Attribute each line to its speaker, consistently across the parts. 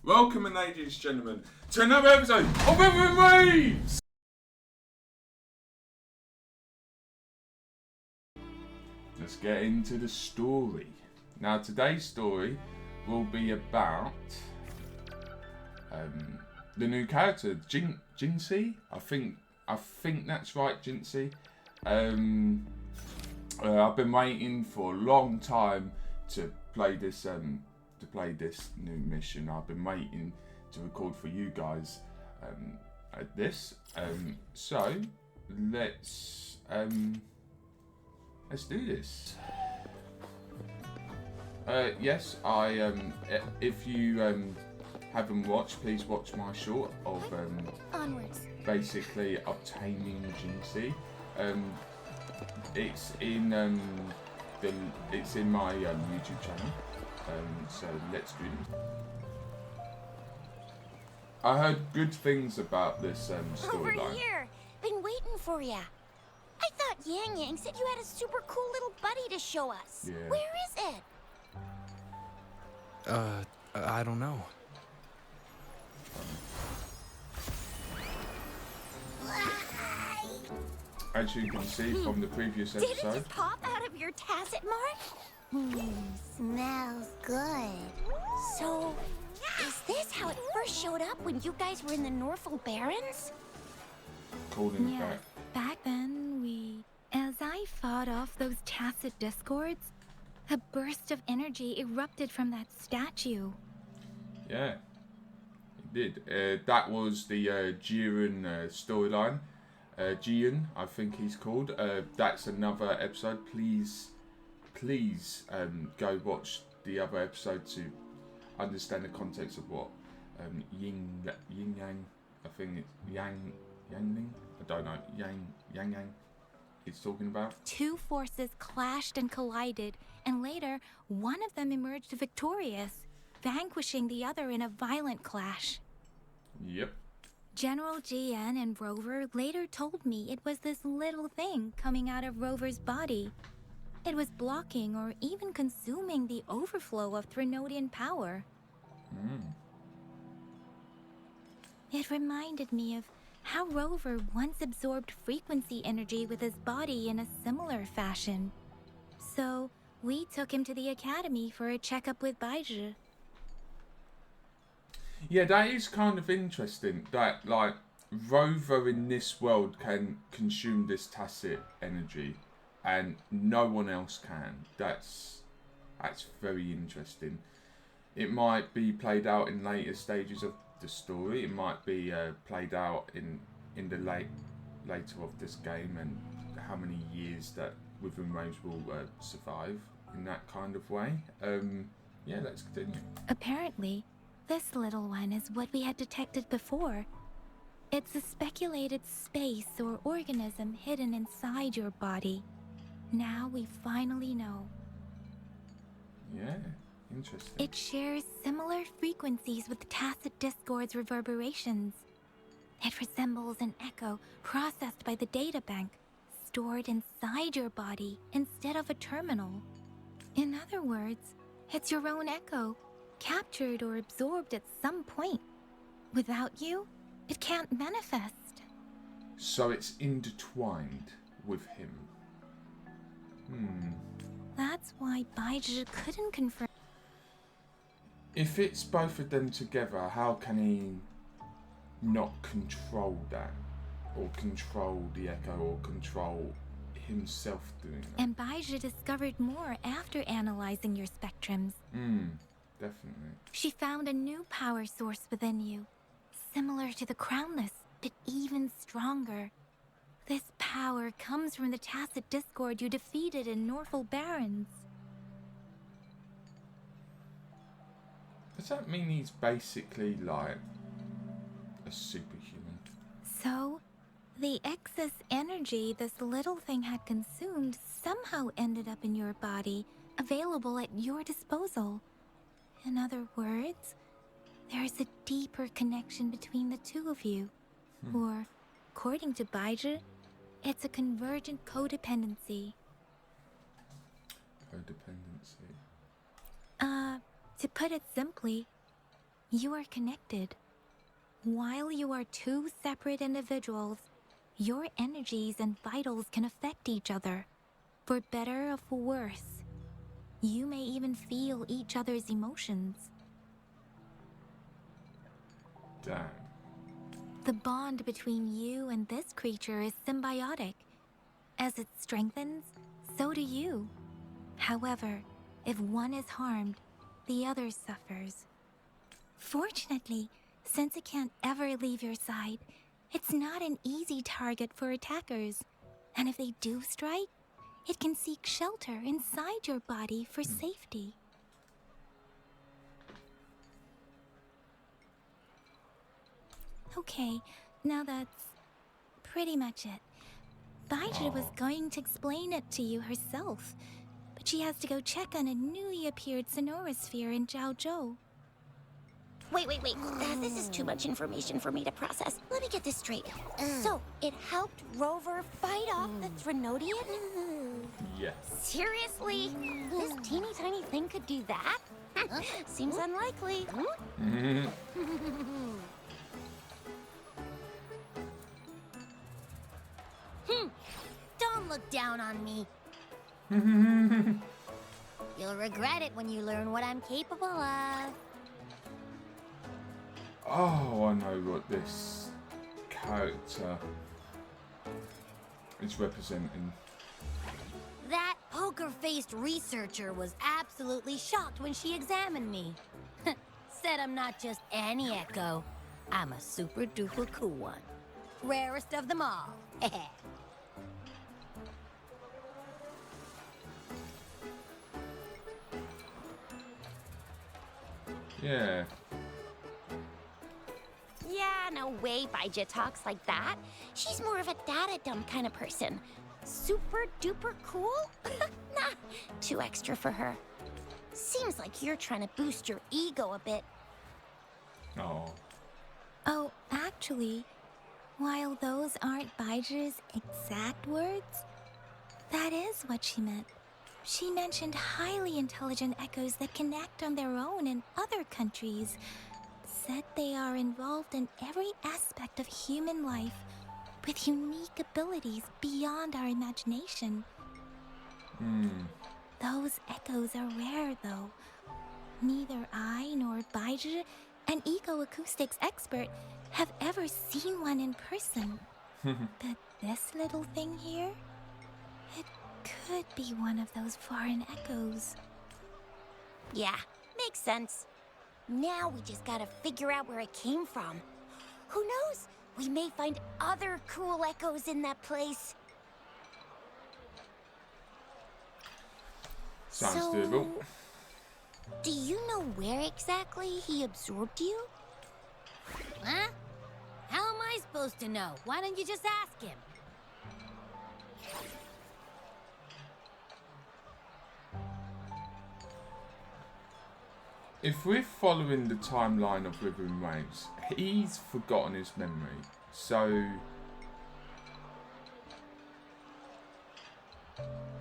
Speaker 1: Welcome, ladies and gentlemen, to another episode of Wuthering Waves! Let's get into the story. Now, today's story will be about the new character, JInshi. I think that's right, JInshi. I've been waiting for a long time to play this new mission. I've been waiting to record for you guys at this. So let's do this. Yes, if you haven't watched, please watch my short of basically obtaining JInshi. It's in my YouTube channel. So let's do this. I heard good things about this storyline.
Speaker 2: Over here, been waiting for ya. I thought Yang said you had a super cool little buddy to show us.
Speaker 1: Yeah.
Speaker 2: Where is it?
Speaker 3: I don't know.
Speaker 1: As you can see from the previous
Speaker 2: Did it
Speaker 1: episode.
Speaker 2: just pop out of your tacit mark? Smells good. So, is this how it first showed up when you guys were in the Norfolk Barrens?
Speaker 1: Calling it
Speaker 4: Yes, back then as I fought off those tacit discords, a burst of energy erupted from that statue.
Speaker 1: Yeah, it did. That was the Jiren storyline. Jiren, I think he's called. That's another episode. Please go watch the other episode to understand the context of what Yin Yang. I think it's Yang Ning. I don't know. Yang is talking about.
Speaker 4: Two forces clashed and collided, and later, one of them emerged victorious, vanquishing the other in a violent clash.
Speaker 1: Yep.
Speaker 4: General GN and Rover later told me it was this little thing coming out of Rover's body. It was blocking or even consuming the overflow of Threnodian power. It reminded me of how Rover once absorbed frequency energy with his body in a similar fashion. So, we took him to the academy for a checkup with Baizhi.
Speaker 1: Yeah, that is kind of interesting. That like Rover in this world can consume this tacit energy, and no one else can. That's very interesting. It might be played out in later stages of the story. It might be played out in the later of this game, and how many years that Wuthering Waves will survive in that kind of way. Yeah, let's continue.
Speaker 4: Apparently, this little one is what we had detected before. It's a speculated space or organism hidden inside your body. Now we finally know.
Speaker 1: Yeah, interesting.
Speaker 4: It shares similar frequencies with tacit discord's reverberations. It resembles an echo processed by the data bank, stored inside your body instead of a terminal. In other words, it's your own echo, captured or absorbed at some point. Without you, it can't manifest.
Speaker 1: So it's intertwined with him.
Speaker 4: That's why Baizhi couldn't confirm.
Speaker 1: If it's both of them together, how can he not control that? Or control the echo, or control himself doing that?
Speaker 4: And Baizhi discovered more after analyzing your spectrums.
Speaker 1: Definitely.
Speaker 4: She found a new power source within you, similar to the Crownless, but even stronger. This power comes from the tacit discord you defeated in Norfolk Barrens.
Speaker 1: Does that mean he's basically like a superhuman?
Speaker 4: So, the excess energy this little thing had consumed somehow ended up in your body, available at your disposal. In other words, there's a deeper connection between the two of you. Or, according to Baizhi, it's a convergent codependency.
Speaker 1: Codependency.
Speaker 4: To put it simply, You are connected. While you are two separate individuals, your energies and vitals can affect each other, for better or for worse. You may even feel each other's emotions.
Speaker 1: Damn.
Speaker 4: The bond between you and this creature is symbiotic. As it strengthens, so do you. However, if one is harmed, the other suffers. Fortunately, since it can't ever leave your side, it's not an easy target for attackers. And if they do strike, it can seek shelter inside your body for safety. Okay, now that's pretty much it. Baizhi was going to explain it to you herself, but she has to go check on a newly appeared sonorosphere in Jiaozhou.
Speaker 2: Wait. This is too much information for me to process. Let me get this straight. So, it helped Rover fight off the Threnodian?
Speaker 1: Yes.
Speaker 2: Seriously? This teeny tiny thing could do that? Seems unlikely. Don't look down on me. You'll regret it when you learn what I'm capable of.
Speaker 1: Oh, I know what this character is representing.
Speaker 2: That poker-faced researcher was absolutely shocked when she examined me. Said I'm not just any echo. I'm a super-duper cool one. Rarest of them all.
Speaker 1: Yeah.
Speaker 2: Yeah, no way Baizhi talks like that. She's more of a data dump kind of person. Super duper cool? Nah, too extra for her. Seems like you're trying to boost your ego a bit.
Speaker 1: Oh.
Speaker 4: Oh, actually, while those aren't Baizhi's exact words, that is what she meant. She mentioned highly intelligent echoes that can act on their own in other countries. Said they are involved in every aspect of human life with unique abilities beyond our imagination. Those echoes are rare, though. Neither I nor Baizhi, an eco-acoustics expert, have ever seen one in person. But this little thing here, it could be one of those foreign echoes.
Speaker 2: Yeah, makes sense. Now we just gotta figure out where it came from. Who knows? We may find other cool echoes in that place.
Speaker 1: Sounds
Speaker 2: So,
Speaker 1: doable.
Speaker 2: do you know where exactly he absorbed you? Huh? How am I supposed to know? Why don't you just ask him?
Speaker 1: If we're following the timeline of Wuthering Waves, he's forgotten his memory. So,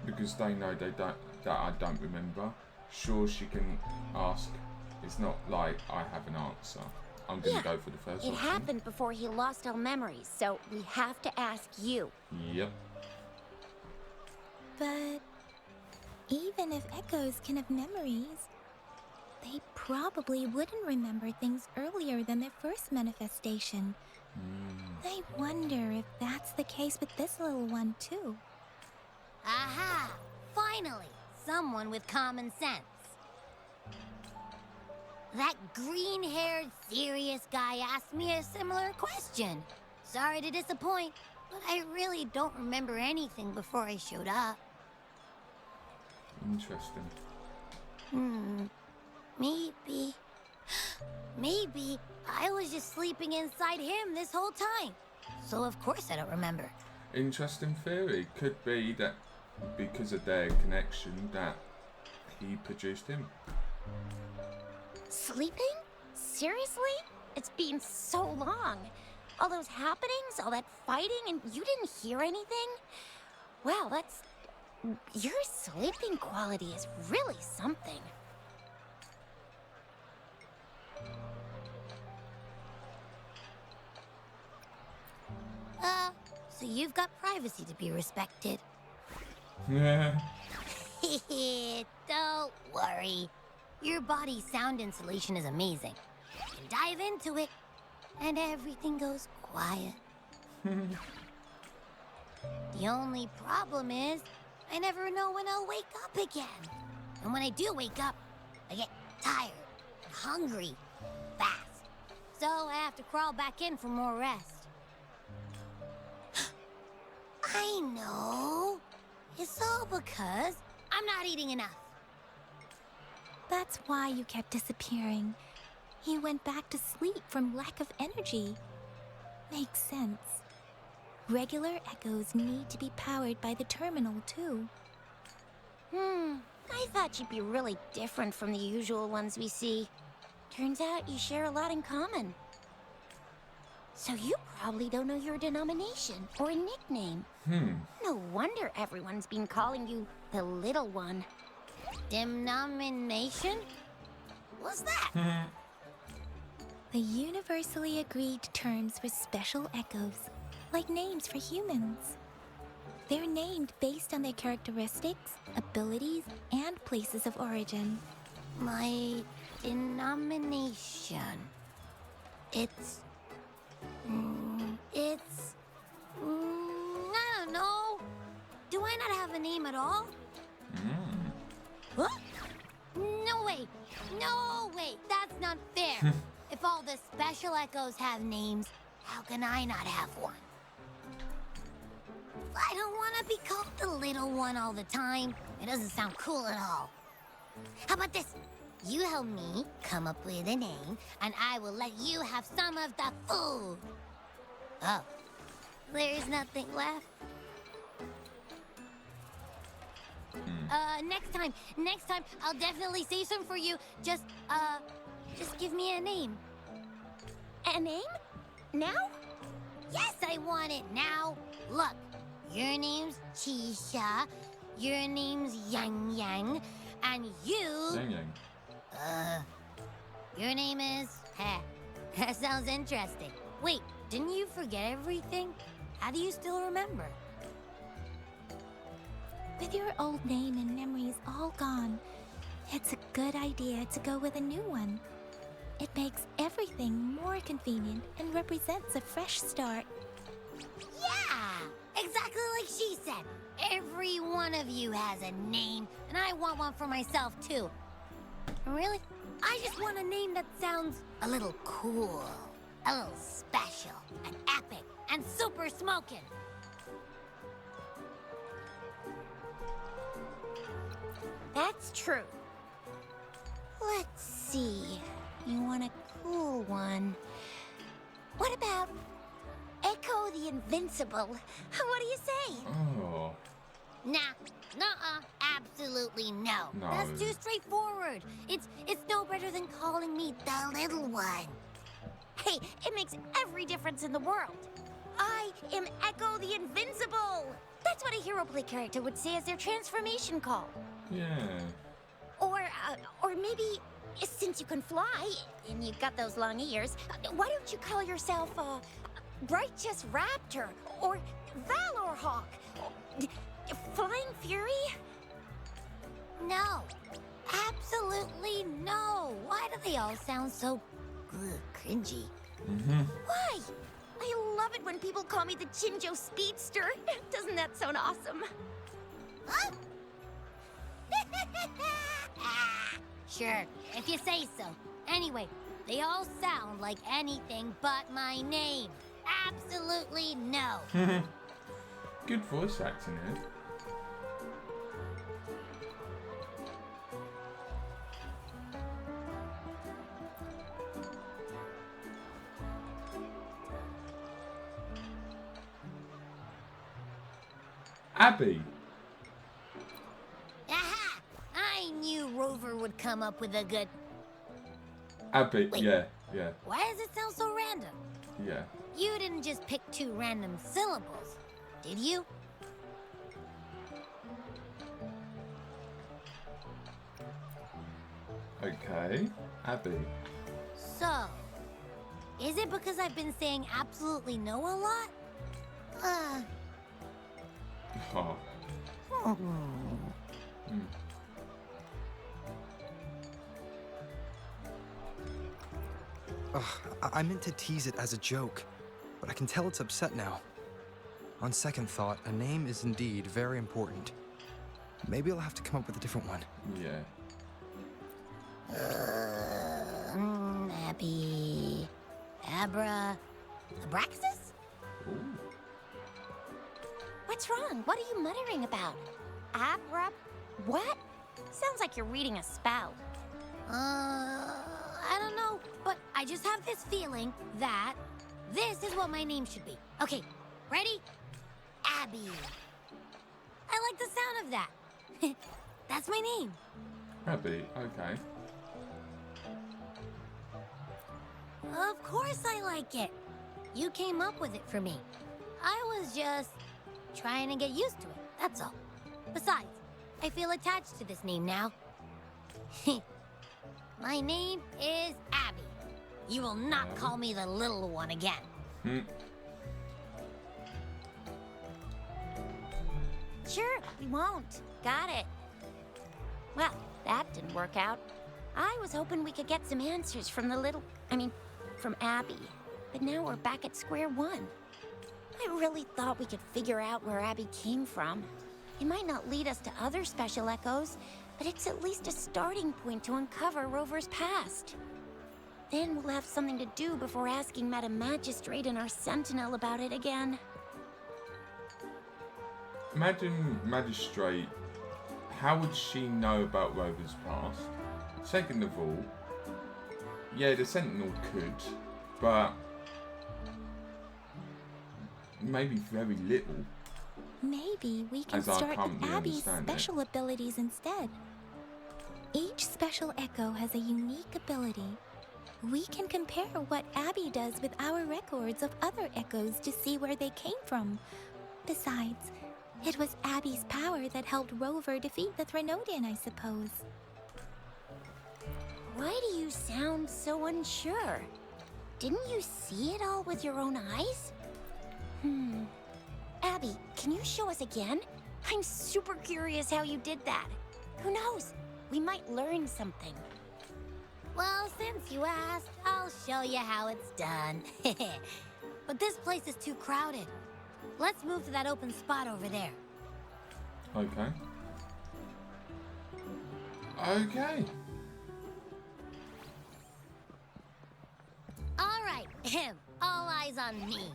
Speaker 1: because they know that I don't remember, sure she can ask. It's not like I have an answer. I'm gonna go for the first
Speaker 2: It
Speaker 1: option.
Speaker 2: happened before he lost all memories, so we have to ask you.
Speaker 1: Yep.
Speaker 4: But even if echoes can have memories, they probably wouldn't remember things earlier than their first manifestation. I wonder if that's the case with this little one, too.
Speaker 2: Aha! Finally, someone with common sense. That green-haired, serious guy asked me a similar question. Sorry to disappoint, but I really don't remember anything before I showed up.
Speaker 1: Interesting.
Speaker 2: Maybe I was just sleeping inside him this whole time. So of course I don't remember.
Speaker 1: Interesting theory. Could be that because of their connection that he produced him.
Speaker 2: Sleeping? Seriously? It's been so long. All those happenings, all that fighting, and you didn't hear anything? Wow, that's... Your sleeping quality is really something. So you've got privacy to be respected.
Speaker 1: Yeah.
Speaker 2: Don't worry. Your body's sound insulation is amazing. You can dive into it, and everything goes quiet. The only problem is, I never know when I'll wake up again. And when I do wake up, I get tired, hungry, fast. So I have to crawl back in for more rest. I know. It's all because I'm not eating enough.
Speaker 4: That's why you kept disappearing. You went back to sleep from lack of energy. Makes sense. Regular echoes need to be powered by the terminal, too.
Speaker 2: I thought you'd be really different from the usual ones we see. Turns out you share a lot in common. So you probably don't know your denomination or a nickname. No wonder everyone's been calling you the Little One. Denomination? What's that?
Speaker 4: The universally agreed terms for special echoes, like names for humans. They're named based on their characteristics, abilities, and places of origin.
Speaker 2: My denomination. It's... I don't know. Do I not have a name at all? What? No way! No way! That's not fair! If all the special echoes have names, how can I not have one? I don't want to be called the Little One all the time. It doesn't sound cool at all. How about this? You help me come up with a name, and I will let you have some of the food. Oh, there's nothing left. Next time, I'll definitely say some for you. Just give me a name. A name? Now? Yes, I want it now. Look, your name's Chisha, your name's Yang Yang, and you...
Speaker 1: Yang Yang.
Speaker 2: Your name is... That sounds interesting. Wait, didn't you forget everything? How do you still remember?
Speaker 4: With your old name and memories all gone, it's a good idea to go with a new one. It makes everything more convenient and represents a fresh start.
Speaker 2: Yeah! Exactly like she said. Every one of you has a name, and I want one for myself, too. Really? I just want a name that sounds a little cool, a little special, and epic, and super smoking. That's true. Let's see. You want a cool one. What about Echo the Invincible? What do you say?
Speaker 1: Oh.
Speaker 2: Nah, nuh-uh, absolutely no.
Speaker 1: No.
Speaker 2: That's too straightforward. It's no better than calling me the Little One. Hey, it makes every difference in the world. I am Echo the Invincible. That's what a hero play character would say as their transformation call.
Speaker 1: Yeah.
Speaker 2: Or maybe, since you can fly and you've got those long ears, why don't you call yourself Righteous Raptor or Valor Hawk? Flying Fury? No. Absolutely no. Why do they all sound so cringy? Why? I love it when people call me the Jinjo Speedster. Doesn't that sound awesome? Huh? Sure, if you say so. Anyway, they all sound like anything but my name. Absolutely no.
Speaker 1: Good voice acting here. Abby.
Speaker 2: Aha! I knew Rover would come up with a good...
Speaker 1: Abby.
Speaker 2: Wait.
Speaker 1: Yeah.
Speaker 2: Why does it sound so random?
Speaker 1: Yeah.
Speaker 2: You didn't just pick two random syllables, did you?
Speaker 1: Okay. Abby.
Speaker 2: So, is it because I've been saying absolutely no a lot? Uh,
Speaker 1: Oh. Hmm.
Speaker 3: Ugh, I meant to tease it as a joke, but I can tell it's upset now. On second thought, a name is indeed very important. Maybe I'll have to come up with a different one.
Speaker 1: Yeah.
Speaker 2: Abby. Abraxas?
Speaker 1: Ooh.
Speaker 2: What's wrong? What are you muttering about? What? Sounds like you're reading a spell.
Speaker 5: I don't know, but I just have this feeling that this is what my name should be. Okay, ready? Abby. I like the sound of that. That's my name.
Speaker 1: Abby, okay.
Speaker 5: Of course I like it. You came up with it for me. I was just trying to get used to it, that's all. Besides, I feel attached to this name now. My name is Abby. You will not
Speaker 1: Abby?
Speaker 5: call me the little one again.
Speaker 1: Hmm.
Speaker 2: Sure, we won't. Got it. Well, that didn't work out. I was hoping we could get some answers from from Abby. But now we're back at square one. I really thought we could figure out where Abby came from. It might not lead us to other special echoes, but it's at least a starting point to uncover Rover's past. Then we'll have something to do before asking Madam Magistrate and our Sentinel about it again.
Speaker 1: Madam Magistrate, how would she know about Rover's past? Second of all, yeah, the Sentinel could, but maybe very little.
Speaker 4: Maybe we can
Speaker 1: As I
Speaker 4: start with
Speaker 1: currently
Speaker 4: Abby's
Speaker 1: understand it.
Speaker 4: special abilities instead. Each special echo has a unique ability. We can compare what Abby does with our records of other echoes to see where they came from. Besides, it was Abby's power that helped Rover defeat the Threnodian, I suppose.
Speaker 2: Why do you sound so unsure? Didn't you see it all with your own eyes? Abby, can you show us again? I'm super curious how you did that. Who knows? We might learn something.
Speaker 5: Well, since you asked, I'll show you how it's done. But this place is too crowded. Let's move to that open spot over there.
Speaker 1: Okay. Okay.
Speaker 5: All right, all eyes on me.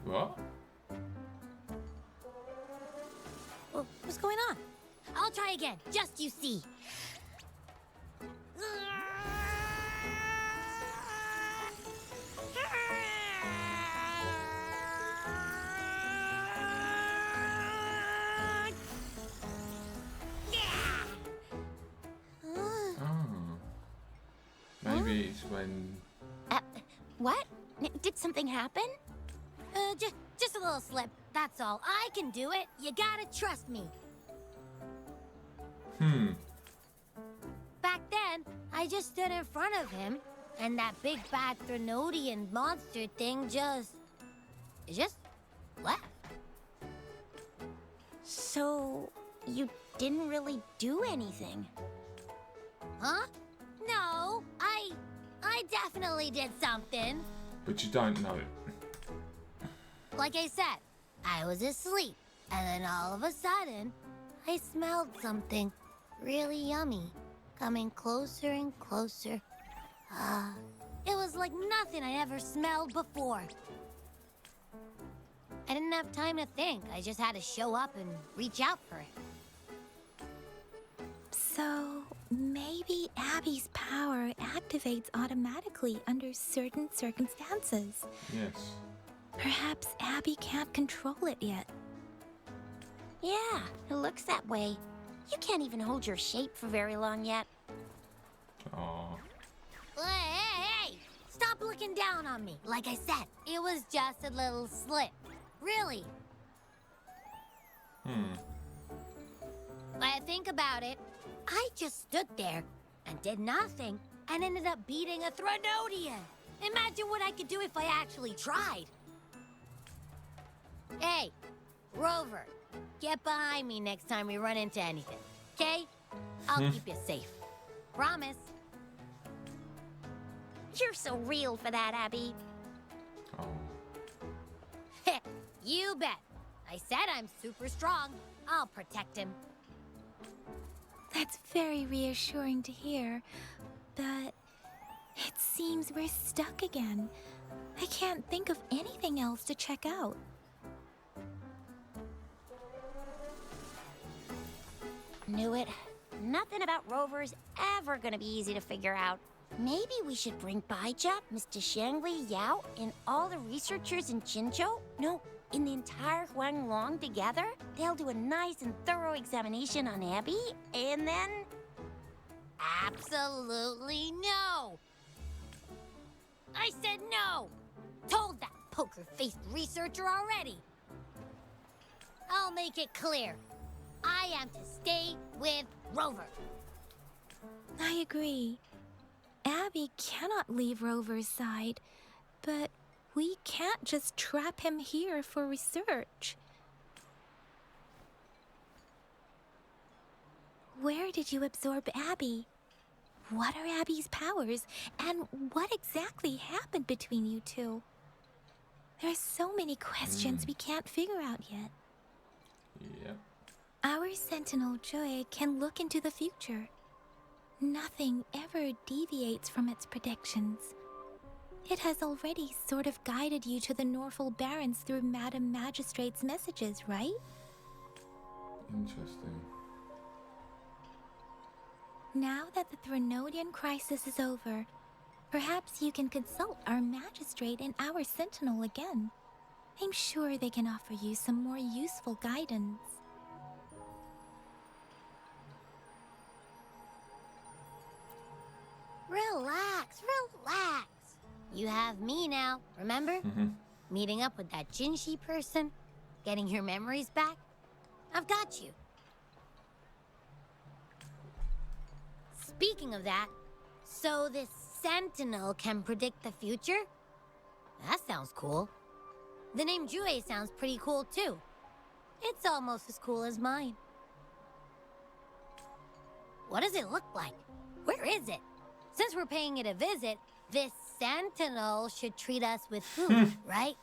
Speaker 1: What?
Speaker 5: Well, what's going on? I'll try again, just you see.
Speaker 1: Oh. Maybe it's when...
Speaker 2: What? Did something happen?
Speaker 5: Just a little slip, that's all. I can do it. You gotta trust me. Back then, I just stood in front of him, and that big bad Threnodian monster thing just left.
Speaker 2: So, you didn't really do anything?
Speaker 5: Huh? No, I definitely did something.
Speaker 1: But you don't know.
Speaker 5: Like I said, I was asleep, and then all of a sudden, I smelled something really yummy, coming closer and closer. It was like nothing I ever smelled before. I didn't have time to think. I just had to show up and reach out for it.
Speaker 4: So, maybe Abby's power activates automatically under certain circumstances.
Speaker 1: Yes.
Speaker 4: Perhaps Abby can't control it yet.
Speaker 2: Yeah, it looks that way. You can't even hold your shape for very long yet.
Speaker 1: Oh.
Speaker 5: Hey! Stop looking down on me. Like I said, it was just a little slip. Really. When I think about it, I just stood there and did nothing and ended up beating a Threnodian. Imagine what I could do if I actually tried. Hey, Rover, get behind me next time we run into anything, okay? I'll keep you safe. Promise.
Speaker 2: You're so real for that, Abby.
Speaker 1: Oh.
Speaker 5: You bet. I said I'm super strong. I'll protect him.
Speaker 4: That's very reassuring to hear, but it seems we're stuck again. I can't think of anything else to check out.
Speaker 2: Knew it. Nothing about Rover's ever gonna be easy to figure out. Maybe we should bring Baija, Mr. Shangli, Yao, and all the researchers in Jinzhou? No, in the entire Huanglong together? They'll do a nice and thorough examination on Abby, and then...
Speaker 5: Absolutely no! I said no! Told that poker-faced researcher already. I'll make it clear. I am to stay with Rover.
Speaker 4: I agree. Abby cannot leave Rover's side, but we can't just trap him here for research. Where did you absorb Abby? What are Abby's powers, and what exactly happened between you two? There are so many questions we can't figure out yet.
Speaker 1: Yep.
Speaker 4: Our Sentinel Joy can look into the future. Nothing ever deviates from its predictions. It has already sort of guided you to the Norfolk Barrens through Madam Magistrate's messages, right?
Speaker 1: Interesting.
Speaker 4: Now that the Threnodian crisis is over, perhaps you can consult our Magistrate and our Sentinel again. I'm sure they can offer you some more useful guidance.
Speaker 5: Relax, relax. You have me now, remember? Meeting up with that Jinshi person, getting your memories back. I've got you. Speaking of that, so this Sentinel can predict the future? That sounds cool. The name Jue sounds pretty cool too. It's almost as cool as mine. What does it look like? Where is it? Since we're paying it a visit, this Sentinel should treat us with food, right?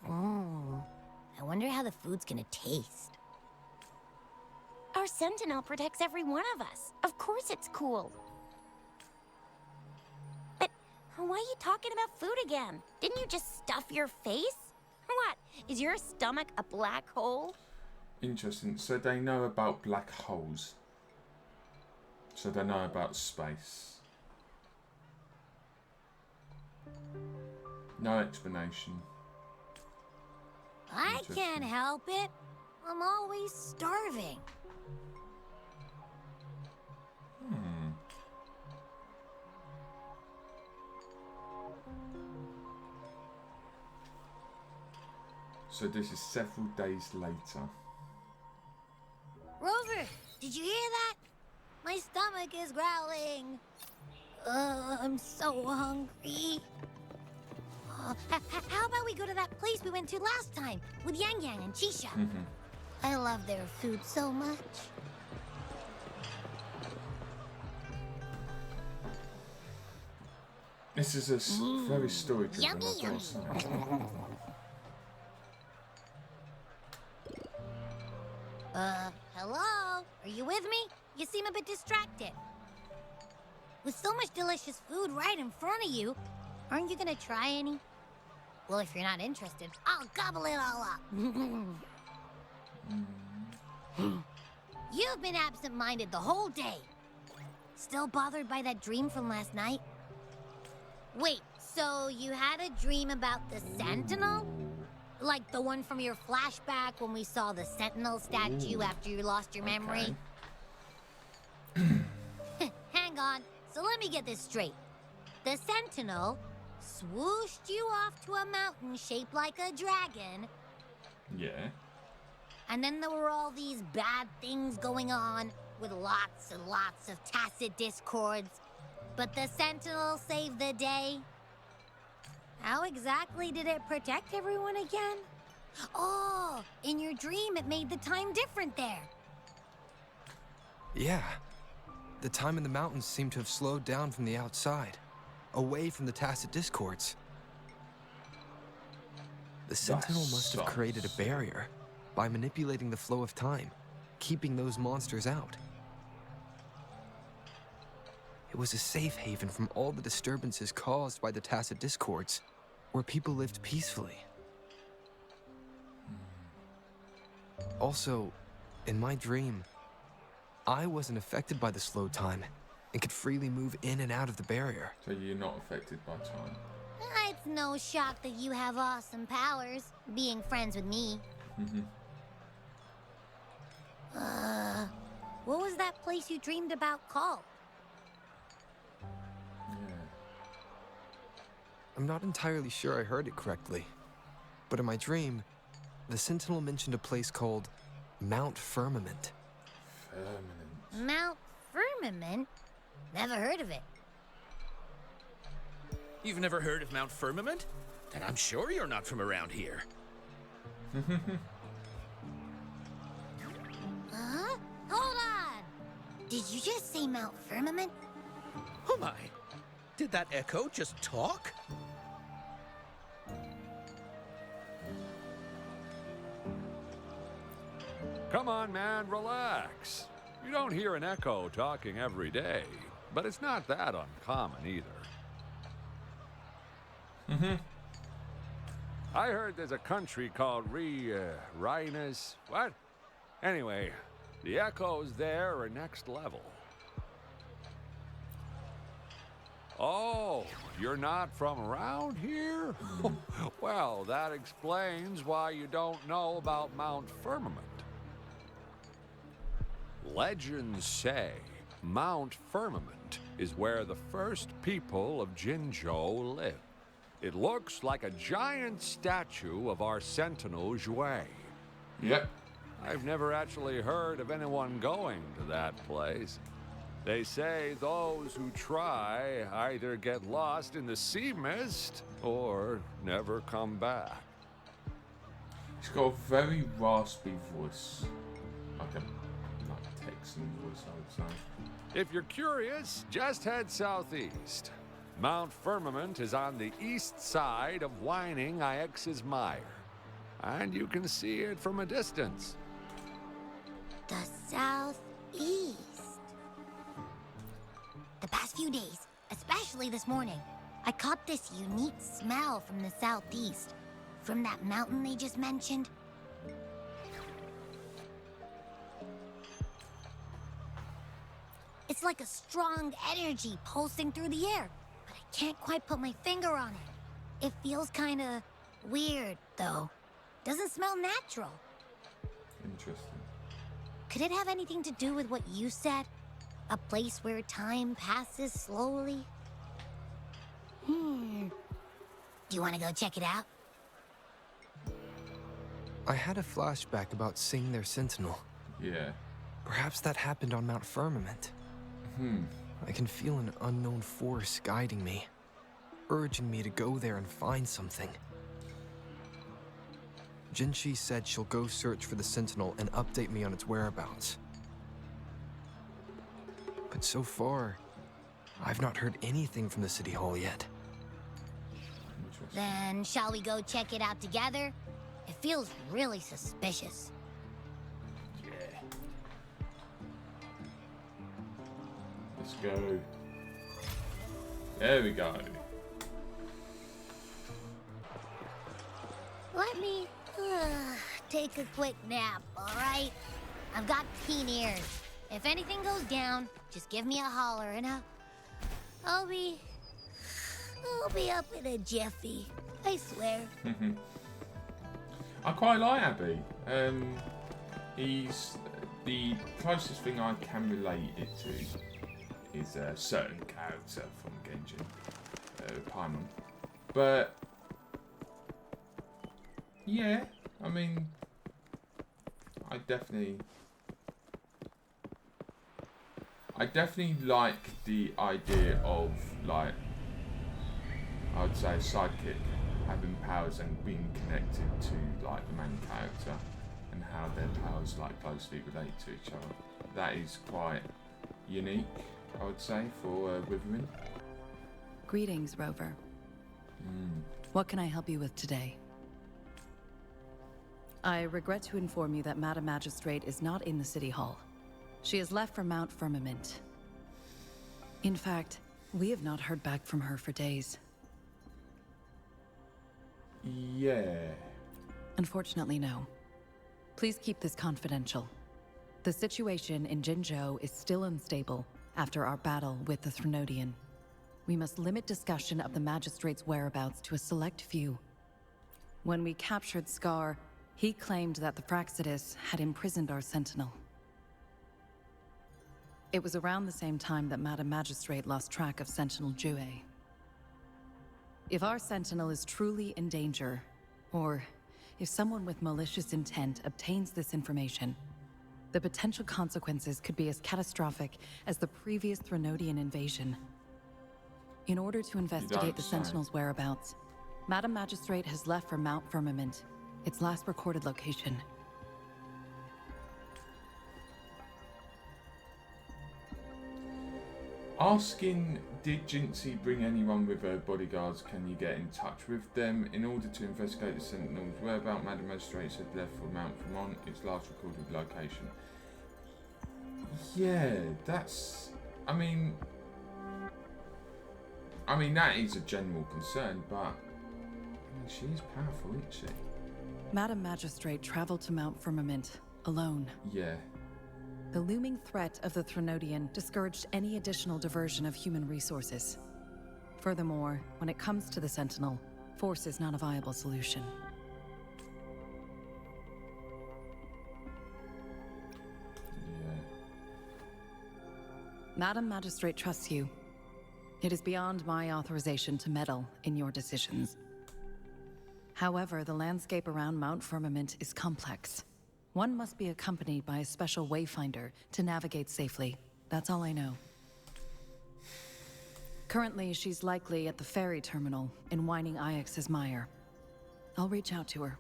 Speaker 5: I wonder how the food's gonna taste.
Speaker 2: Our Sentinel protects every one of us. Of course it's cool. But why are you talking about food again? Didn't you just stuff your face? What? Is your stomach a black hole?
Speaker 1: Interesting. So they know about black holes. So they know about space. No explanation.
Speaker 5: I can't help it. I'm always starving.
Speaker 1: So this is several days later.
Speaker 5: Rover, did you hear that? My stomach is growling. I'm so hungry. How about we go to that place we went to last time with Yang Yang and Chisha? I love their food so much.
Speaker 1: This is a very story-driven.
Speaker 5: Yummy,
Speaker 1: I've got to say.
Speaker 5: Hello? Are you with me? You seem a bit distracted. With so much delicious food right in front of you, aren't you gonna try any? Well, if you're not interested, I'll gobble it all up. You've been absent-minded the whole day. Still bothered by that dream from last night? Wait, so you had a dream about the Sentinel? Like the one from your flashback when we saw the Sentinel statue after you lost your memory? Hang on, so let me get this straight. The Sentinel swooshed you off to a mountain shaped like a dragon,
Speaker 1: Yeah.
Speaker 5: and then there were all these bad things going on, with lots and lots of tacit discords. But the Sentinel saved the day. How exactly did it protect everyone again? Oh, in your dream it made the time different there.
Speaker 3: Yeah. The time in the mountains seemed to have slowed down from the outside, away from the tacit discords. The Sentinel must have created a barrier by manipulating the flow of time, keeping those monsters out. It was a safe haven from all the disturbances caused by the tacit discords, where people lived peacefully. Also, in my dream, I wasn't affected by the slow time and could freely move in and out of the barrier.
Speaker 1: So you're not affected by time.
Speaker 5: It's no shock that you have awesome powers, being friends with me. What was that place you dreamed about called?
Speaker 1: Yeah.
Speaker 3: I'm not entirely sure I heard it correctly, but in my dream, the Sentinel mentioned a place called Mount Firmament.
Speaker 1: Firmament.
Speaker 5: Mount Firmament? Never heard of it.
Speaker 6: You've never heard of Mount Firmament? Then I'm sure you're not from around here.
Speaker 5: Huh? Hold on! Did you just say Mount Firmament?
Speaker 6: Oh my! Did that echo just talk?
Speaker 7: Come on, man, relax. You don't hear an echo talking every day, but it's not that uncommon either. I heard there's a country called Rhinus. What? Anyway, the echoes there are next level. Oh, you're not from around here? Well, that explains why you don't know about Mount Firmament. Legends say Mount Firmament is where the first people of Jinzhou lived. It looks like a giant statue of our Sentinel Zhui.
Speaker 1: Yep.
Speaker 7: I've never actually heard of anyone going to that place. They say those who try either get lost in the sea mist or never come back.
Speaker 1: He's got a very raspy voice. Like a Texan voice, I would say.
Speaker 7: If you're curious, just head southeast. Mount Firmament is on the east side of whining Ix's Mire, and you can see it from a distance.
Speaker 5: The southeast. The past few days, especially this morning, I caught this unique smell from the southeast. From that mountain they just mentioned. It's like a strong energy pulsing through the air, but I can't quite put my finger on it. It feels kinda weird, though. Doesn't smell natural.
Speaker 1: Interesting.
Speaker 5: Could it have anything to do with what you said? A place where time passes slowly? Do you want to go check it out?
Speaker 3: I had a flashback about seeing their Sentinel.
Speaker 1: Yeah.
Speaker 3: Perhaps that happened on Mount Firmament. I can feel an unknown force guiding me, urging me to go there and find something. JInshi said she'll go search for the Sentinel and update me on its whereabouts. But so far, I've not heard anything from the City Hall yet.
Speaker 1: Interesting.
Speaker 5: Then shall we go check it out together? It feels really suspicious.
Speaker 1: Yeah. Let's go. There we go.
Speaker 5: Let me take a quick nap, alright? I've got keen ears. If anything goes down, just give me a holler and I'll be up in a jiffy. I swear.
Speaker 1: I quite like Abby. He's the closest thing I can relate it to is a certain character from Genshin, Paimon. But yeah, I mean, I definitely I definitely like the idea of, like, I would say a sidekick having powers and being connected to, like, the main character, and how their powers, like, closely relate to each other. That is quite unique, I would say, for Wuthering.
Speaker 8: Greetings, Rover. What can I help you with today? I regret to inform you that Madam Magistrate is not in the City Hall. She has left for Mount Firmament. In fact, we have not heard back from her for days.
Speaker 1: Yeah.
Speaker 8: Unfortunately, no. Please keep this confidential. The situation in Jinzhou is still unstable after our battle with the Threnodian. We must limit discussion of the Magistrate's whereabouts to a select few. When we captured Scar, he claimed that the Fraxidus had imprisoned our Sentinel. It was around the same time that Madam Magistrate lost track of Sentinel Jue. If our Sentinel is truly in danger, or if someone with malicious intent obtains this information, the potential consequences could be as catastrophic as the previous Threnodian invasion. In order to investigate the Sentinel's whereabouts, Madam Magistrate has left for Mount Firmament, its last recorded location.
Speaker 1: Asking, did JInshi bring anyone with her bodyguards? Can you get in touch with them? In order to investigate the Sentinel's whereabouts, Madam Magistrate had left for Mount Firmament, its last recorded location. Yeah, that's... I mean, that is a general concern, but she is powerful, isn't she?
Speaker 8: Madam Magistrate traveled to Mount Firmament alone.
Speaker 1: Yeah.
Speaker 8: The looming threat of the Threnodian discouraged any additional diversion of human resources. Furthermore, when it comes to the Sentinel, force is not a viable solution.
Speaker 1: Yeah.
Speaker 8: Madam Magistrate trusts you. It is beyond my authorization to meddle in your decisions. However, the landscape around Mount Firmament is complex. One must be accompanied by a special wayfinder to navigate safely. That's all I know. Currently, she's likely at the ferry terminal in Whining Ix's Mire. I'll reach out to her.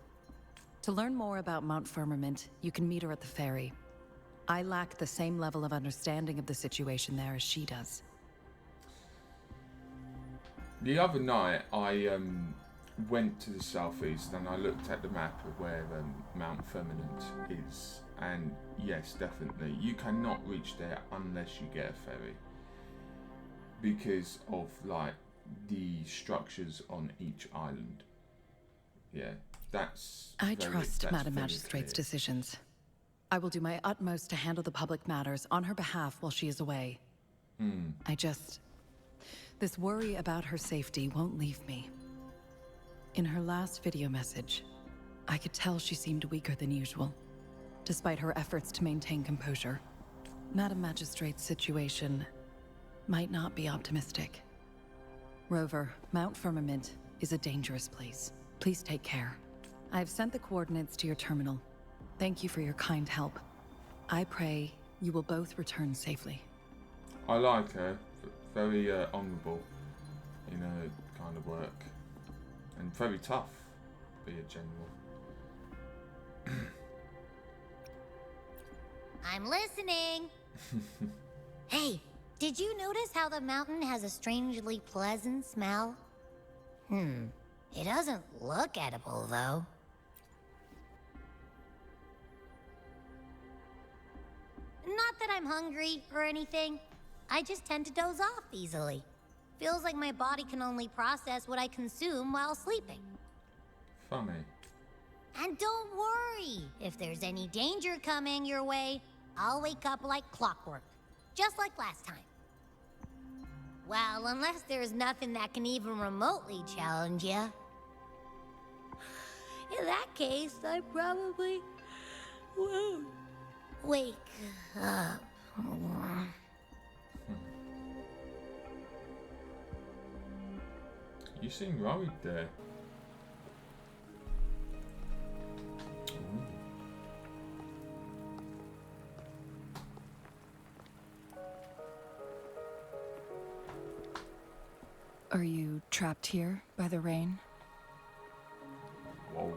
Speaker 8: To learn more about Mount Firmament, you can meet her at the ferry. I lack the same level of understanding of the situation there as she does.
Speaker 1: The other night, I went to the southeast and I looked at the map of where Mount Firmament is, and yes, definitely, you cannot reach there unless you get a ferry because of, like, the structures on each island. Yeah, that's...
Speaker 8: I trust Madam Magistrate's decisions. I will do my utmost to handle the public matters on her behalf while she is away. This worry about her safety won't leave me. In her last video message, I could tell she seemed weaker than usual, despite her efforts to maintain composure. Madam Magistrate's situation might not be optimistic. Rover, Mount Firmament is a dangerous place. Please take care. I've sent the coordinates to your terminal. Thank you for your kind help. I pray you will both return safely.
Speaker 1: I like her. Very honourable in her kind of work. And very tough, be a general.
Speaker 5: I'm listening. Hey, did you notice how the mountain has a strangely pleasant smell? It doesn't look edible, though. Not that I'm hungry or anything. I just tend to doze off easily. Feels like my body can only process what I consume while sleeping.
Speaker 1: Funny.
Speaker 5: And don't worry, if there's any danger coming your way, I'll wake up like clockwork, just like last time. Well, unless there's nothing that can even remotely challenge you. In that case, I probably won't wake up.
Speaker 1: You seem worried there.
Speaker 8: Are you trapped here by the rain?
Speaker 1: Whoa.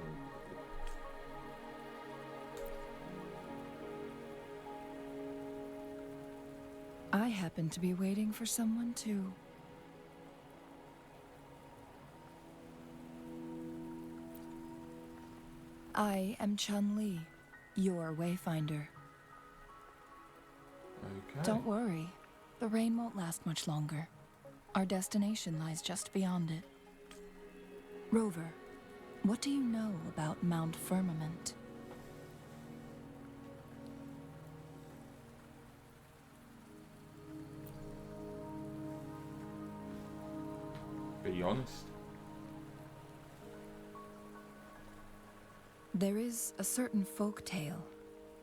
Speaker 8: I happen to be waiting for someone too. I am Chun-Li, your wayfinder.
Speaker 1: Okay.
Speaker 8: Don't worry, the rain won't last much longer. Our destination lies just beyond it. Rover, what do you know about Mount Firmament?
Speaker 1: Be honest.
Speaker 8: There is a certain folk tale.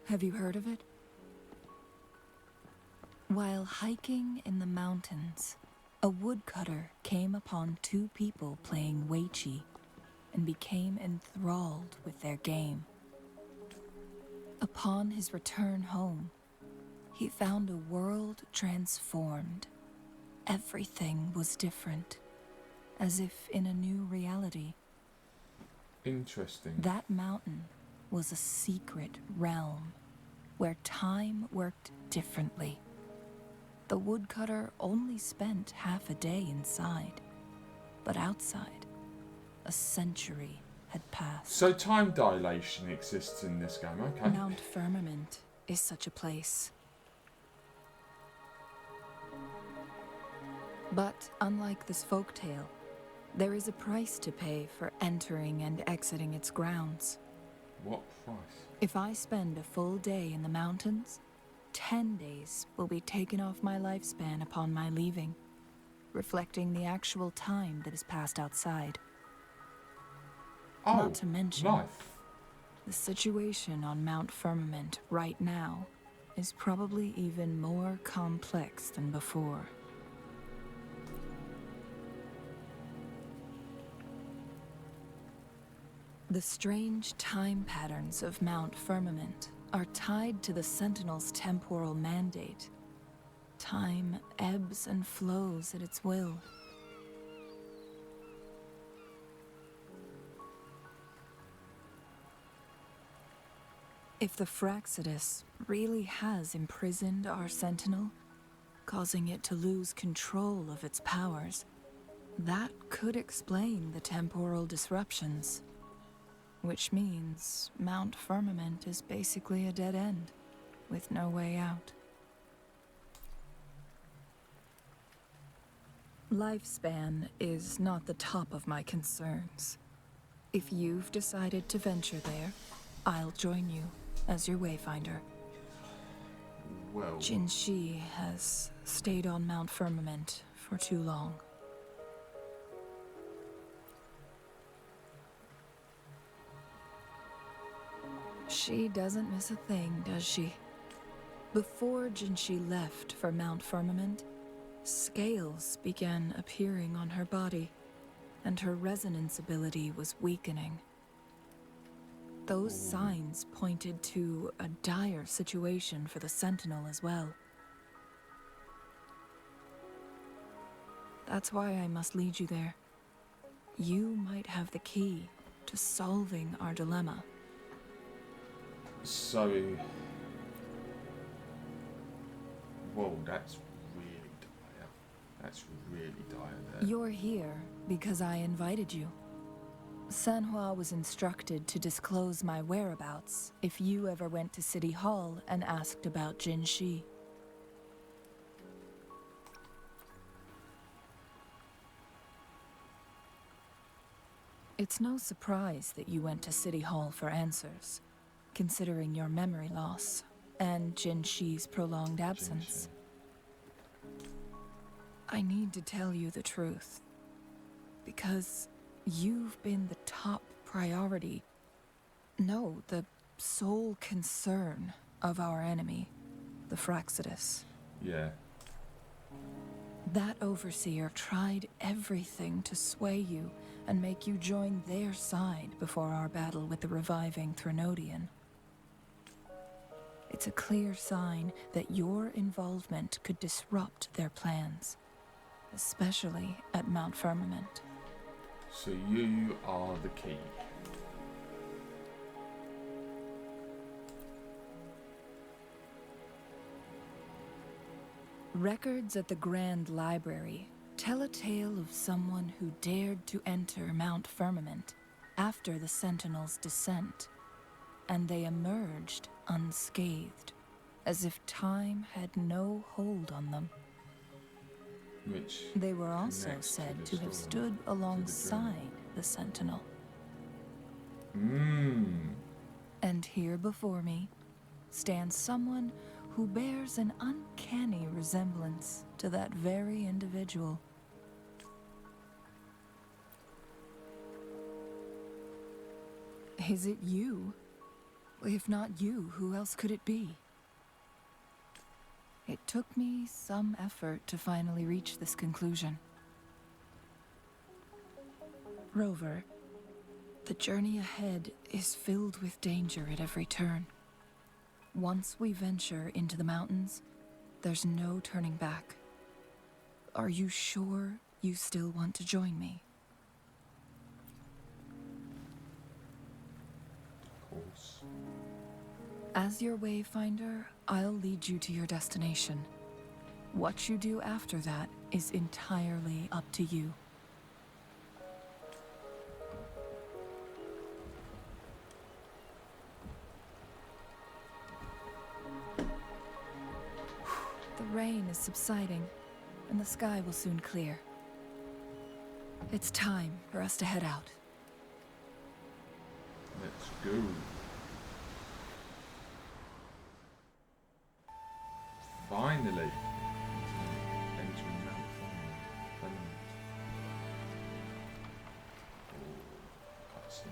Speaker 8: Have you heard of it? While hiking in the mountains, a woodcutter came upon two people playing Weiqi and became enthralled with their game. Upon his return home, he found a world transformed. Everything was different, as if in a new reality.
Speaker 1: Interesting.
Speaker 8: That mountain was a secret realm where time worked differently. The woodcutter only spent half a day inside, but outside, a century had passed.
Speaker 1: So time dilation exists in this game, okay.
Speaker 8: Mount Firmament is such a place. But unlike this folktale, there is a price to pay for entering and exiting its grounds.
Speaker 1: What price?
Speaker 8: If I spend a full day in the mountains, 10 days will be taken off my lifespan upon my leaving, reflecting the actual time that is passed outside.
Speaker 1: Oh,
Speaker 8: Not to mention,
Speaker 1: life.
Speaker 8: the situation on Mount Firmament right now is probably even more complex than before. The strange time patterns of Mount Firmament are tied to the Sentinel's temporal mandate. Time ebbs and flows at its will. If the Fraxidus really has imprisoned our Sentinel, causing it to lose control of its powers, that could explain the temporal disruptions. Which means Mount Firmament is basically a dead end, with no way out. Lifespan is not the top of my concerns. If you've decided to venture there, I'll join you as your wayfinder.
Speaker 1: Well,
Speaker 8: JInshi has stayed on Mount Firmament for too long. She doesn't miss a thing, does she? Before JInshi left for Mount Firmament, scales began appearing on her body, and her resonance ability was weakening. Those signs pointed to a dire situation for the Sentinel as well. That's why I must lead you there. You might have the key to solving our dilemma.
Speaker 1: so... Whoa, that's really dire. That's really dire there.
Speaker 8: You're here because I invited you. Sanhua was instructed to disclose my whereabouts if you ever went to City Hall and asked about JInshi. It's no surprise that you went to City Hall for answers, considering your memory loss and JInshi's prolonged absence. I need to tell you the truth, because you've been the top priority, no, the sole concern of our enemy, the Fraxidus.
Speaker 1: Yeah.
Speaker 8: That overseer tried everything to sway you and make you join their side before our battle with the reviving Threnodian. It's a clear sign that your involvement could disrupt their plans,
Speaker 9: especially at Mount Firmament.
Speaker 1: So you are the key.
Speaker 9: Records at the Grand Library tell a tale of someone who dared to enter Mount Firmament after the Sentinels' descent, and they emerged unscathed, as if time had no hold on them.
Speaker 1: Which
Speaker 9: They were also
Speaker 1: connects
Speaker 9: said
Speaker 1: the
Speaker 9: to have
Speaker 1: story,
Speaker 9: stood
Speaker 1: to the
Speaker 9: alongside the Sentinel.
Speaker 1: dream.
Speaker 9: And here before me stands someone who bears an uncanny resemblance to that very individual. Is it you? If not you, who else could it be? It took me some effort to finally reach this conclusion. Rover, the journey ahead is filled with danger at every turn. Once we venture into the mountains, there's no turning back. Are you sure you still want to join me?
Speaker 1: Of course.
Speaker 9: As your wayfinder, I'll lead you to your destination. What you do after that is entirely up to you. The rain is subsiding, and the sky will soon clear. It's time for us to head out.
Speaker 1: Let's go. Finally. Entering Mount Firmament. Oh, cutscene.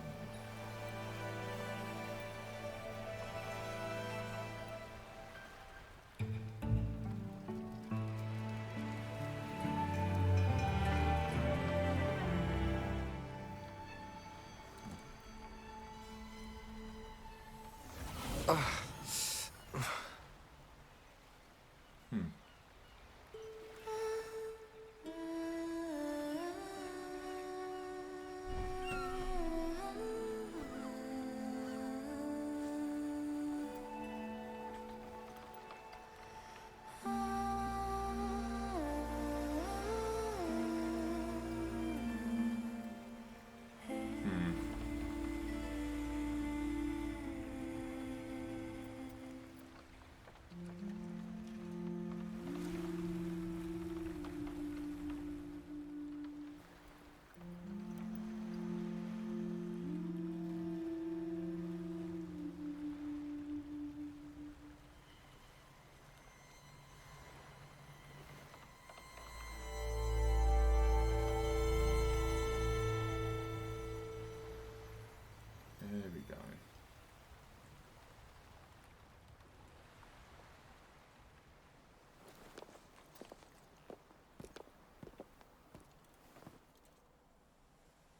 Speaker 1: There we go.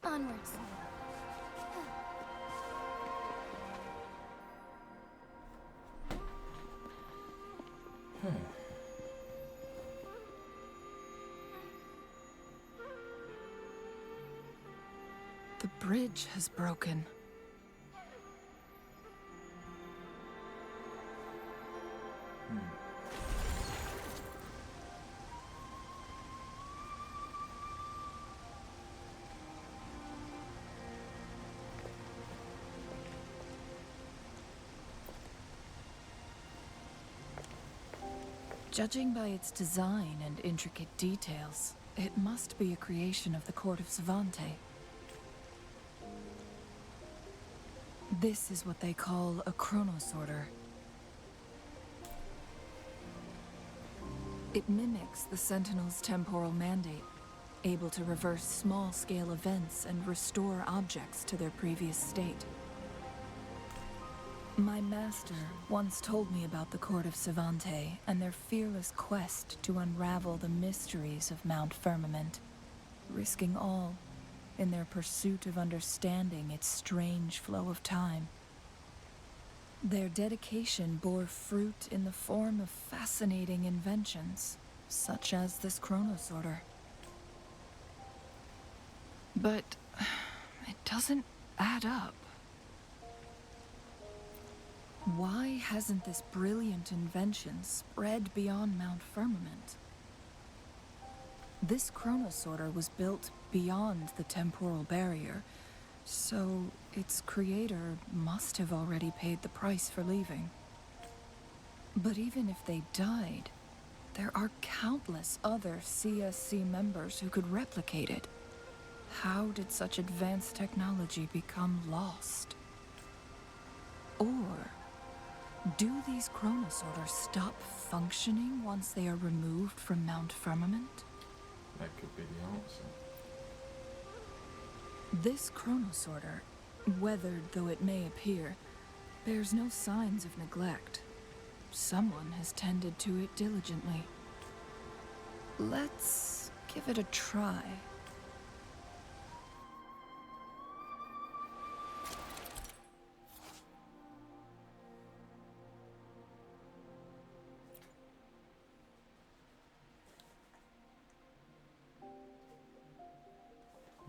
Speaker 2: Onwards.
Speaker 9: The bridge has broken. Judging by its design and intricate details, it must be a creation of the Court of Savante. This is what they call a chronosorter. It mimics the Sentinel's temporal mandate, able to reverse small-scale events and restore objects to their previous state. My master once told me about the Court of Savante and their fearless quest to unravel the mysteries of Mount Firmament, risking all in their pursuit of understanding its strange flow of time. Their dedication bore fruit in the form of fascinating inventions, such as this chronosorter. But it doesn't add up. Why hasn't this brilliant invention spread beyond Mount Firmament? This chronosorter was built beyond the temporal barrier, so its creator must have already paid the price for leaving. But even if they died, there are countless other CSC members who could replicate it. How did such advanced technology become lost? Or do these chronosorters stop functioning once they are removed from Mount Firmament?
Speaker 1: That could be the answer.
Speaker 9: This chronosorter, weathered though it may appear, bears no signs of neglect. Someone has tended to it diligently. Let's give it a try.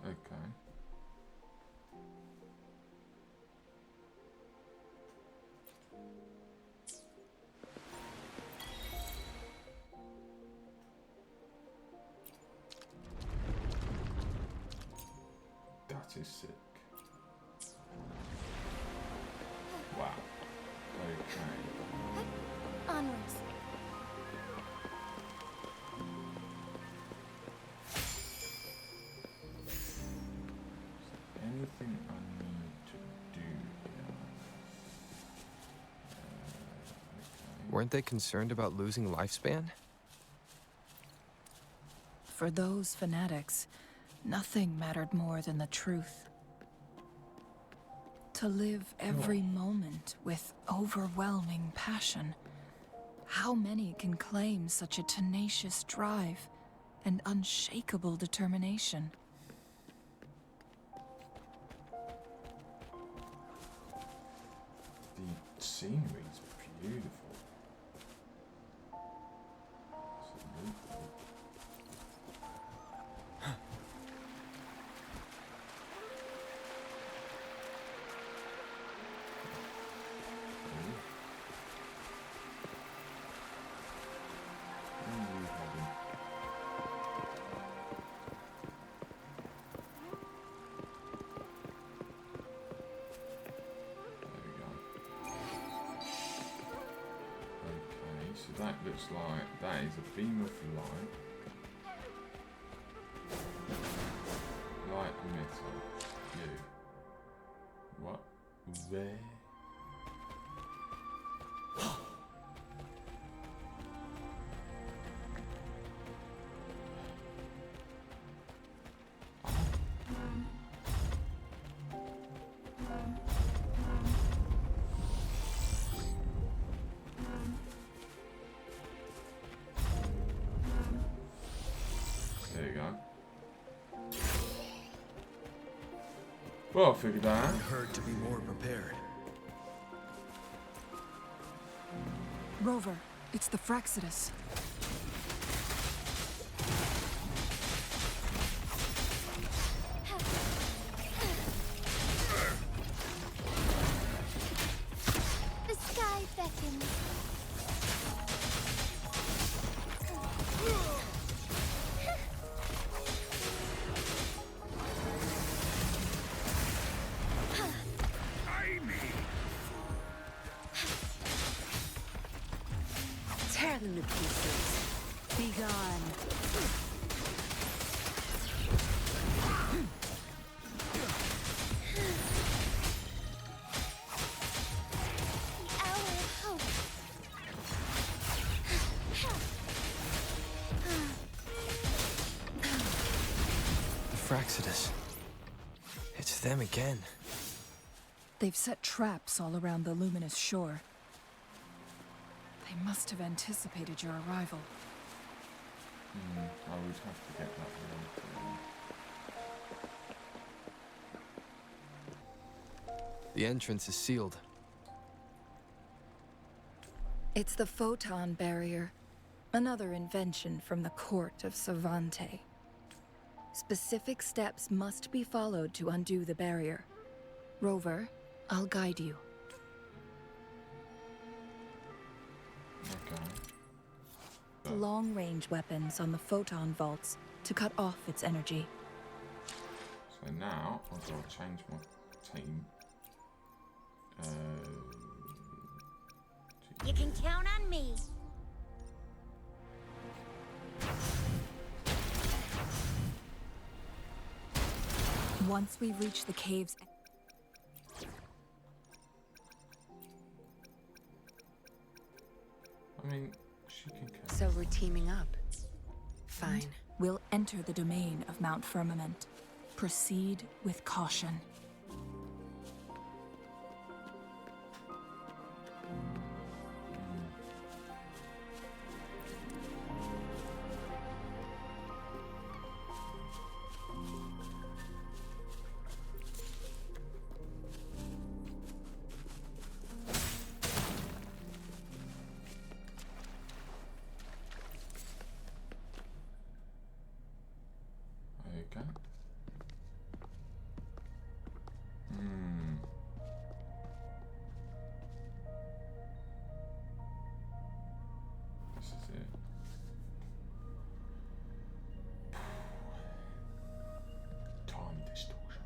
Speaker 1: Okay. That is sick. Wow. Okay.
Speaker 2: Onwards.
Speaker 1: Anything I need to do here? Okay.
Speaker 3: Weren't they concerned about losing lifespan?
Speaker 9: For those fanatics, nothing mattered more than the truth. To live every moment with overwhelming passion. How many can claim such a tenacious drive and unshakable determination?
Speaker 1: The scenery's beautiful. Absolutely. So that looks like that is a beam of light. Light emitter. You. What? Where? There you go. Well, I figured that out.
Speaker 3: It hurt to be more prepared.
Speaker 9: Rover, it's the Fraxidus.
Speaker 2: The sky beckons.
Speaker 10: Tear them to pieces. Be gone.
Speaker 2: The hour of hope.
Speaker 3: Fraxidus. It's them again.
Speaker 9: They've set traps all around the luminous shore. They must have anticipated your arrival.
Speaker 1: I would have to get that one.
Speaker 3: The entrance is sealed.
Speaker 9: It's the photon barrier, another invention from the court of Savante. Specific steps must be followed to undo the barrier. Rover, I'll guide you.
Speaker 1: Okay.
Speaker 9: Long-range weapons on the photon vaults to cut off its energy.
Speaker 1: So now I've got to change my team.
Speaker 2: You can count on me.
Speaker 9: Once we reach the cave's...
Speaker 1: I mean, she can count.
Speaker 10: So we're teaming up. Fine.
Speaker 9: We'll enter the domain of Mount Firmament. Proceed with caution.
Speaker 1: Okay. This is it. Time distortion.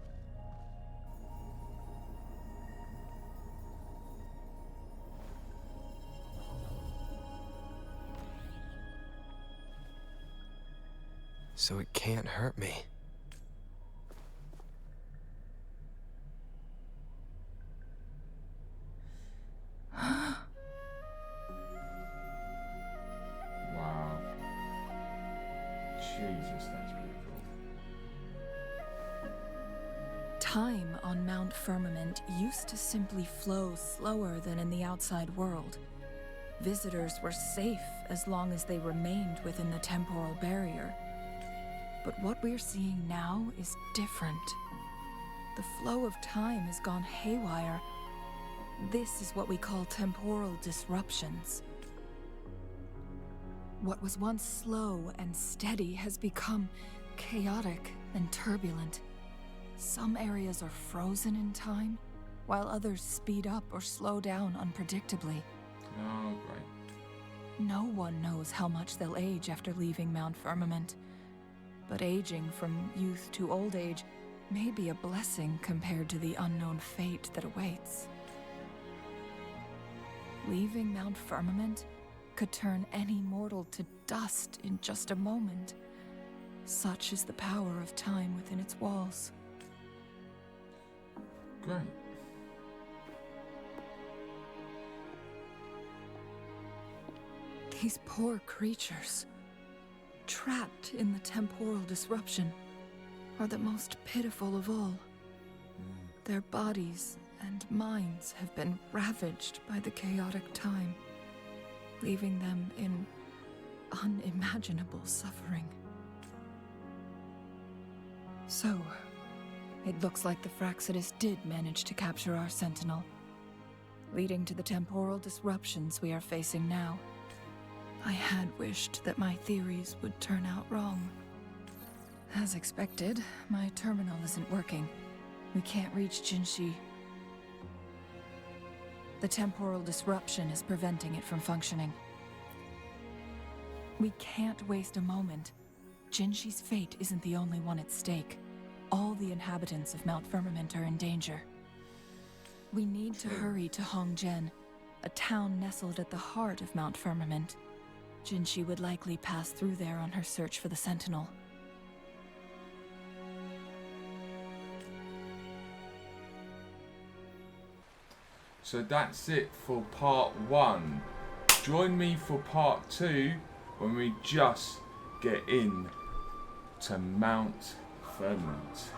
Speaker 3: So it can't hurt me.
Speaker 1: Wow. Jesus, that's beautiful.
Speaker 9: Time on Mount Firmament used to simply flow slower than in the outside world. Visitors were safe as long as they remained within the temporal barrier. But what we're seeing now is different. The flow of time has gone haywire. This is what we call temporal disruptions. What was once slow and steady has become chaotic and turbulent. Some areas are frozen in time, while others speed up or slow down unpredictably.
Speaker 1: Oh, great.
Speaker 9: No one knows how much they'll age after leaving Mount Firmament. But aging from youth to old age may be a blessing compared to the unknown fate that awaits. Leaving Mount Firmament could turn any mortal to dust in just a moment. Such is the power of time within its walls.
Speaker 1: Great.
Speaker 9: These poor creatures, trapped in the temporal disruption, are the most pitiful of all. Their bodies and minds have been ravaged by the chaotic time, leaving them in unimaginable suffering. So, it looks like the Fraxidus did manage to capture our sentinel, leading to the temporal disruptions we are facing now. I had wished that my theories would turn out wrong. As expected, my terminal isn't working. We can't reach JInshi. The temporal disruption is preventing it from functioning. We can't waste a moment. JInshi's fate isn't the only one at stake. All the inhabitants of Mount Firmament are in danger. We need to hurry to Hongjian, a town nestled at the heart of Mount Firmament. JInshi would likely pass through there on her search for the Sentinel.
Speaker 1: So that's it for part 1. Join me for part 2 when we just get in to Mount Firmament.